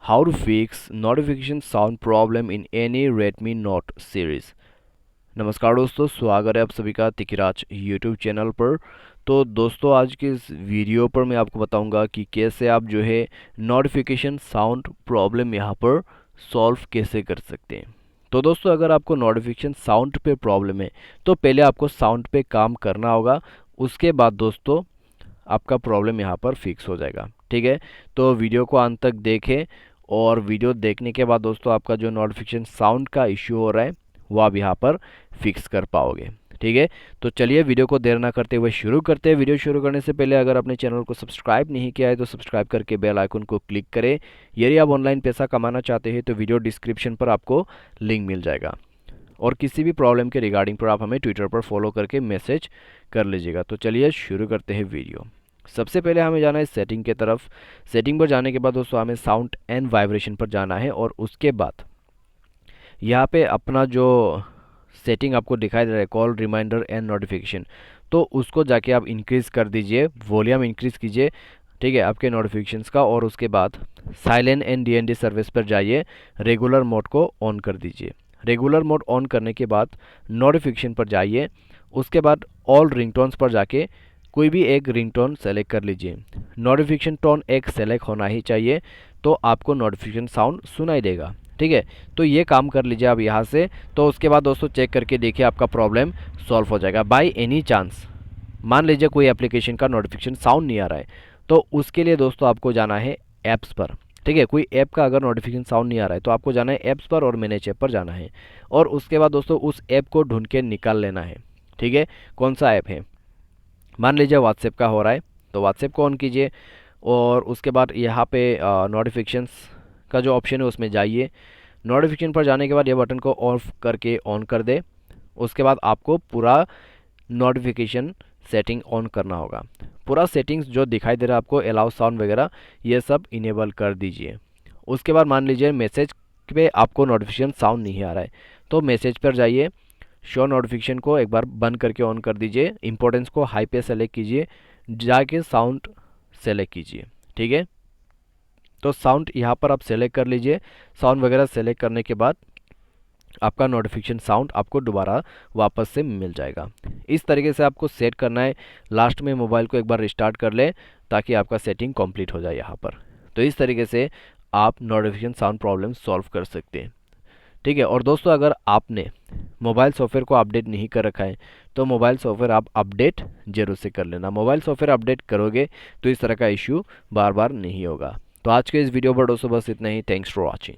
How to fix notification sound problem in any Redmi Note series। नमस्कार दोस्तों, स्वागत है आप सभी का तिकिराज यूट्यूब चैनल पर। तो दोस्तों, आज के इस वीडियो पर मैं आपको बताऊंगा कि कैसे आप जो है नोटिफिकेशन साउंड प्रॉब्लम यहाँ पर सॉल्व कैसे कर सकते हैं। तो दोस्तों, अगर आपको नोटिफिकेशन साउंड पे प्रॉब्लम है तो पहले आपको साउंड पे काम करना होगा। उसके बाद दोस्तों आपका प्रॉब्लम यहाँ पर फिक्स हो जाएगा। ठीक है, तो वीडियो को अंत तक देखें और वीडियो देखने के बाद दोस्तों आपका जो नोटिफिकेशन साउंड का इश्यू हो रहा है वो आप यहाँ पर फिक्स कर पाओगे। ठीक है, तो चलिए वीडियो को देर ना करते हुए शुरू करते हैं। वीडियो शुरू करने से पहले अगर आपने चैनल को सब्सक्राइब नहीं किया है तो सब्सक्राइब करके बेल आइकन को क्लिक करें। यदि आप ऑनलाइन पैसा कमाना चाहते हैं तो वीडियो डिस्क्रिप्शन पर आपको लिंक मिल जाएगा। और किसी भी प्रॉब्लम के रिगार्डिंग पर आप हमें ट्विटर पर फॉलो करके मैसेज कर लीजिएगा। तो चलिए शुरू करते हैं वीडियो। सबसे पहले हमें जाना है सेटिंग की तरफ। सेटिंग पर जाने के बाद दोस्तों हमें साउंड एंड वाइब्रेशन पर जाना है और उसके बाद यहाँ पे अपना जो सेटिंग आपको दिखाई दे रहा है कॉल रिमाइंडर एंड नोटिफिकेशन, तो उसको जाके आप इंक्रीज़ कर दीजिए, वॉल्यूम इंक्रीज़ कीजिए। ठीक है, आपके नोटिफिकेशंस का। और उसके बाद साइलेंट एंड डीएनडी सर्विस पर जाइए, रेगुलर मोड को ऑन कर दीजिए। रेगुलर मोड ऑन करने के बाद नोटिफिकेशन पर जाइए। उसके बाद ऑल रिंगटोन्स पर जाके कोई भी एक रिंगटोन सेलेक्ट कर लीजिए। नोटिफिकेशन टोन एक सेलेक्ट होना ही चाहिए, तो आपको नोटिफिकेशन साउंड सुनाई देगा। ठीक है, तो ये काम कर लीजिए आप यहाँ से। तो उसके बाद दोस्तों चेक करके देखिए आपका प्रॉब्लम सॉल्व हो जाएगा। बाय एनी चांस मान लीजिए कोई एप्लीकेशन का नोटिफिकेशन साउंड नहीं आ रहा है, तो उसके लिए दोस्तों आपको जाना है ऐप्स पर। ठीक है, कोई ऐप का अगर नोटिफिकेशन साउंड नहीं आ रहा है तो आपको जाना है ऐप्स पर और मैनेज ऐप पर जाना है। और उसके बाद दोस्तों उस ऐप को ढूंढ के निकाल लेना है। ठीक है, कौन सा ऐप है, मान लीजिए व्हाट्सएप का हो रहा है तो व्हाट्सएप को ऑन कीजिए। और उसके बाद यहाँ पे नोटिफिकेशंस का जो ऑप्शन है उसमें जाइए। नोटिफिकेशन पर जाने के बाद ये बटन को ऑफ करके ऑन कर दे। उसके बाद आपको पूरा नोटिफिकेशन सेटिंग ऑन करना होगा। पूरा सेटिंग्स जो दिखाई दे रहा है आपको, अलाउ साउंड वगैरह, ये सब इनेबल कर दीजिए। उसके बाद मान लीजिए मैसेज पे आपको नोटिफिकेशन साउंड नहीं आ रहा है तो मैसेज पर जाइए, शो नोटिफिकेशन को एक बार बंद करके ऑन कर दीजिए, इंपॉर्टेंस को हाई पे सेलेक्ट कीजिए, जाके साउंड सेलेक्ट कीजिए। ठीक है, तो साउंड यहाँ पर आप सेलेक्ट कर लीजिए। साउंड वगैरह सेलेक्ट करने के बाद आपका नोटिफिकेशन साउंड आपको दोबारा वापस से मिल जाएगा। इस तरीके से आपको सेट करना है। लास्ट में मोबाइल को एक बार रिस्टार्ट कर लें ताकि आपका सेटिंग कंप्लीट हो जाए यहाँ पर। तो इस तरीके से आप नोटिफिकेशन साउंड प्रॉब्लम सॉल्व कर सकते हैं। ठीक है, और दोस्तों अगर आपने मोबाइल सॉफ्टवेयर को अपडेट नहीं कर रखा है तो मोबाइल सॉफ्टवेयर आप अपडेट जरूर से कर लेना। मोबाइल सॉफ्टवेयर अपडेट करोगे तो इस तरह का इश्यू बार बार नहीं होगा। तो आज के इस वीडियो पर दोस्तों बस इतना ही। Thanks for watching.